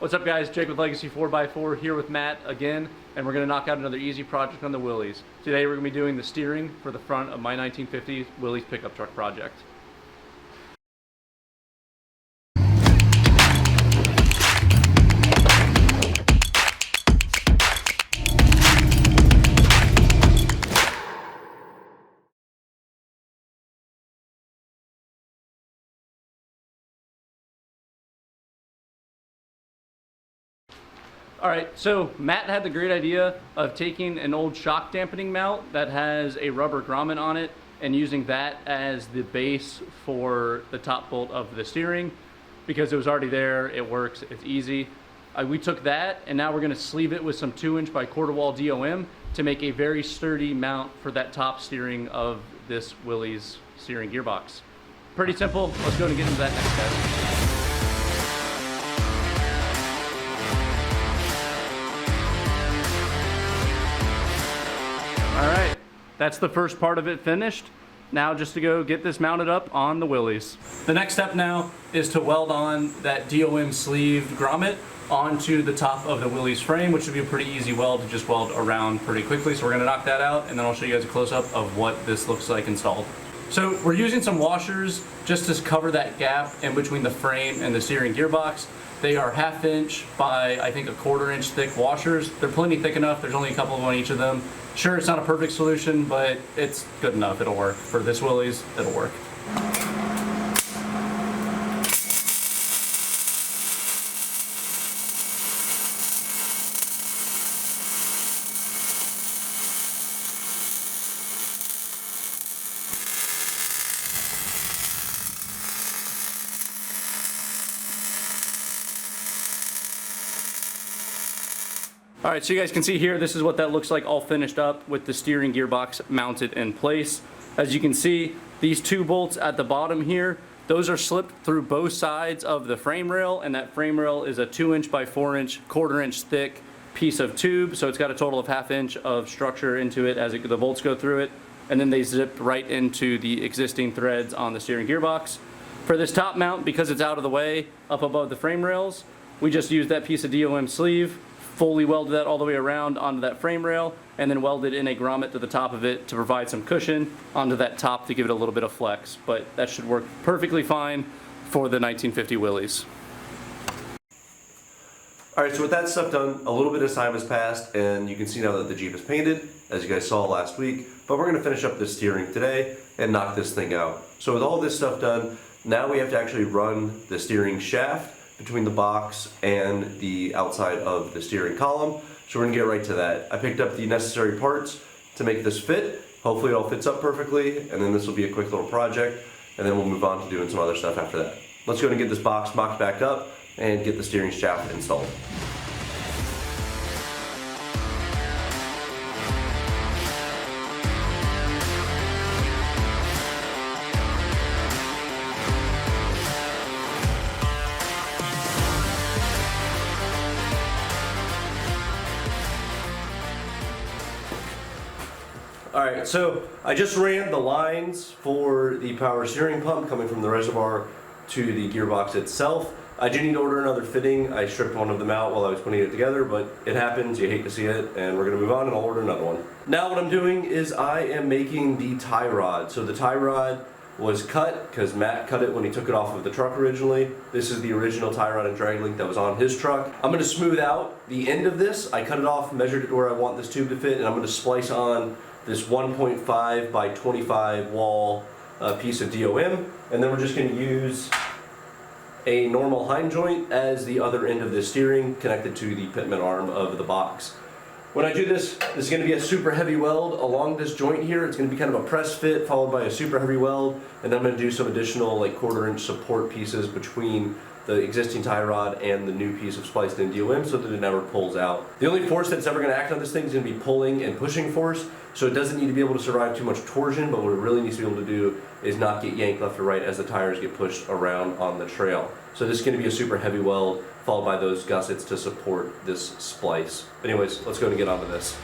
What's up guys, Jake with Legacy 4x4 here with Matt again, and we're going to knock out another easy project on the Willys. Today we're going to be doing the steering for the front of my 1950 Willys pickup truck project. Alright, so Matt had the great idea of taking an old shock dampening mount that has a rubber grommet on it and using that as the base for the top bolt of the steering. Because it was already there, it works, it's easy. We took that and now we're going to sleeve it with some 2" by 1/4 wall DOM to make a very sturdy mount for that top steering of this Willys steering gearbox. Pretty simple, let's go and get into that next step. Alright, that's the first part of it finished. Now just to go get this mounted up on the Willys. The next step now is to weld on that DOM sleeved grommet onto the top of the Willys frame, which should be a pretty easy weld to just weld around pretty quickly. So we're going to knock that out and then I'll show you guys a close-up of what this looks like installed. So we're using some washers just to cover that gap in between the frame and the steering gearbox. They are 1/2 inch by I think 1/4 inch thick washers. They're plenty thick enough, there's only a couple on each of them. Sure, it's not a perfect solution, but it's good enough, it'll work. For this Willys, it'll work. Alright, so you guys can see here, this is what that looks like all finished up with the steering gearbox mounted in place. As you can see, these 2 bolts at the bottom here, those are slipped through both sides of the frame rail, and that frame rail is a 2" by 4" 1/4 inch thick piece of tube, so it's got a total of 1/2 inch of structure into it as the bolts go through it, and then they zip right into the existing threads on the steering gearbox. For this top mount, because it's out of the way, up above the frame rails, we just used that piece of DOM sleeve, fully welded that all the way around onto that frame rail, and then welded in a grommet to the top of it to provide some cushion onto that top to give it a little bit of flex. But that should work perfectly fine for the 1950 Willys. Alright, so with that stuff done, a little bit of time has passed, and you can see now that the Jeep is painted, as you guys saw last week, but we're going to finish up this steering today and knock this thing out. So with all this stuff done, now we have to actually run the steering shaft between the box and the outside of the steering column. So we're gonna get right to that. I picked up the necessary parts to make this fit. Hopefully it all fits up perfectly, and then this will be a quick little project, and then we'll move on to doing some other stuff after that. Let's go and get this box mocked back up and get the steering shaft installed. Alright, so I just ran the lines for the power steering pump coming from the reservoir to the gearbox itself. I do need to order another fitting. I stripped one of them out while I was putting it together, but it happens, you hate to see it, and we're going to move on and I'll order another one. Now what I'm doing is I am making the tie rod. So the tie rod was cut because Matt cut it when he took it off of the truck originally. This is the original tie rod and drag link that was on his truck. I'm going to smooth out the end of this. I cut it off, measured it to where I want this tube to fit, and I'm going to splice on this 1.5 by 25 wall piece of DOM, and then we're just going to use a normal hind joint as the other end of the steering connected to the pitman arm of the box. When I do this, this is going to be a super heavy weld along this joint here. It's going to be kind of a press fit followed by a super heavy weld, and then I'm going to do some additional like 1/4 inch support pieces between the existing tie rod and the new piece of spliced in DOM so that it never pulls out. The only force that's ever going to act on this thing is going to be pulling and pushing force, so it doesn't need to be able to survive too much torsion, but what it really needs to be able to do is not get yanked left or right as the tires get pushed around on the trail. So this is going to be a super heavy weld followed by those gussets to support this splice. Anyways, let's go and get onto this.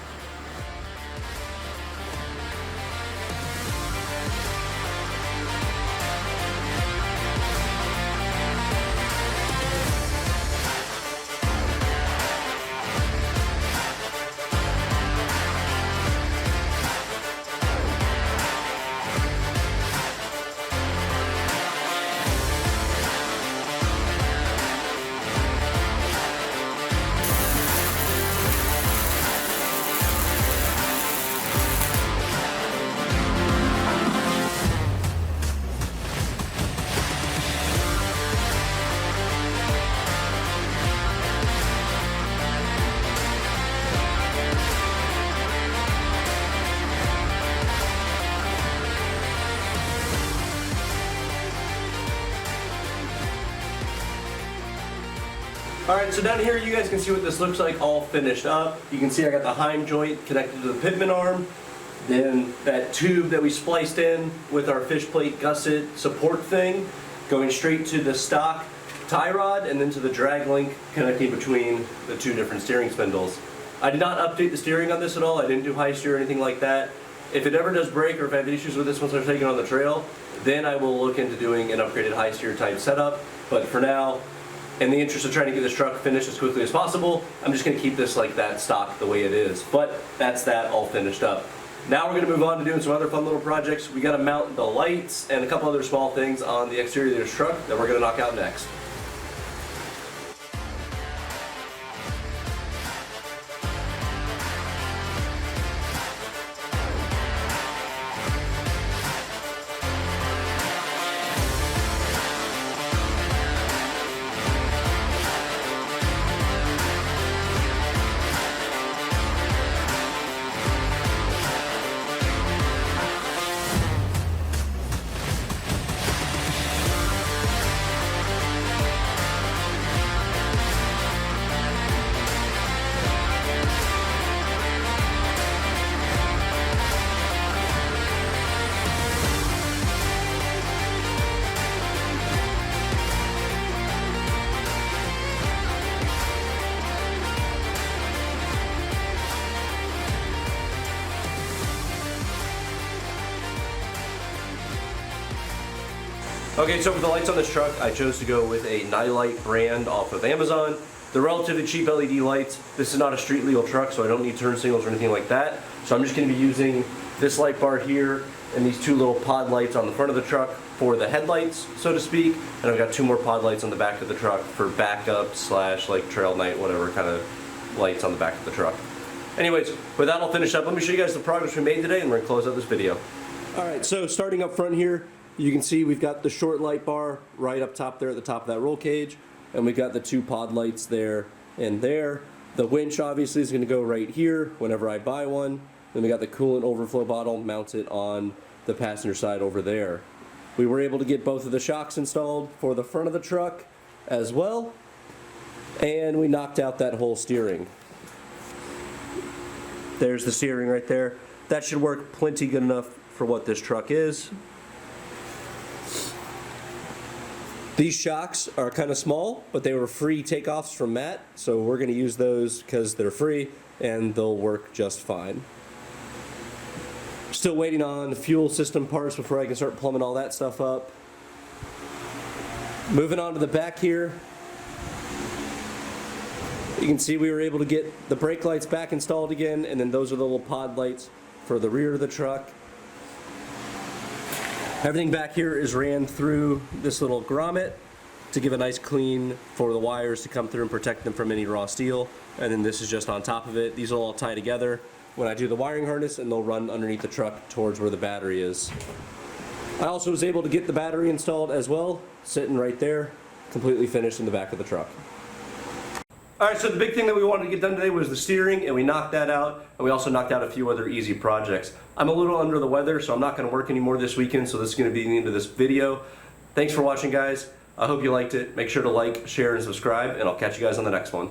Alright, so down here you guys can see what this looks like all finished up. You can see I got the Heim joint connected to the pitman arm. Then that tube that we spliced in with our fish plate gusset support thing going straight to the stock tie rod and then to the drag link connecting between the two different steering spindles. I did not update the steering on this at all. I didn't do high steer or anything like that. If it ever does break or if I have issues with this once I'm taking it on the trail, then I will look into doing an upgraded high steer type setup. But for now, in the interest of trying to get this truck finished as quickly as possible, I'm just going to keep this like that stock the way it is. But that's that all finished up. Now we're going to move on to doing some other fun little projects. We got to mount the lights and a couple other small things on the exterior of this truck that we're going to knock out next. Okay, so for the lights on this truck, I chose to go with a Nightlight brand off of Amazon. They're relatively cheap LED lights. This is not a street legal truck, so I don't need turn signals or anything like that. So I'm just going to be using this light bar here and these two little pod lights on the front of the truck for the headlights, so to speak. And I've got two more pod lights on the back of the truck for backup slash like trail night, whatever kind of lights on the back of the truck. Anyways, with that all finished up, let me show you guys the progress we made today and we're going to close out this video. Alright, so starting up front here, you can see we've got the short light bar right up top there at the top of that roll cage, and we've got the two pod lights there and there. The winch obviously is going to go right here whenever I buy one. Then we got the coolant overflow bottle mounted on the passenger side over there. We were able to get both of the shocks installed for the front of the truck as well, and we knocked out that whole steering. There's the steering right there. That should work plenty good enough for what this truck is. These shocks are kind of small, but they were free takeoffs from Matt, so we're going to use those because they're free and they'll work just fine. Still waiting on fuel system parts before I can start plumbing all that stuff up. Moving on to the back here, you can see we were able to get the brake lights back installed again, and then those are the little pod lights for the rear of the truck. Everything back here is ran through this little grommet to give a nice clean for the wires to come through and protect them from any raw steel. And then this is just on top of it. These will all tie together when I do the wiring harness, and they'll run underneath the truck towards where the battery is. I also was able to get the battery installed as well, sitting right there, completely finished in the back of the truck. Alright, so the big thing that we wanted to get done today was the steering, and we knocked that out, and we also knocked out a few other easy projects. I'm a little under the weather, so I'm not going to work anymore this weekend, so this is going to be the end of this video. Thanks for watching, guys. I hope you liked it. Make sure to like, share, and subscribe, and I'll catch you guys on the next one.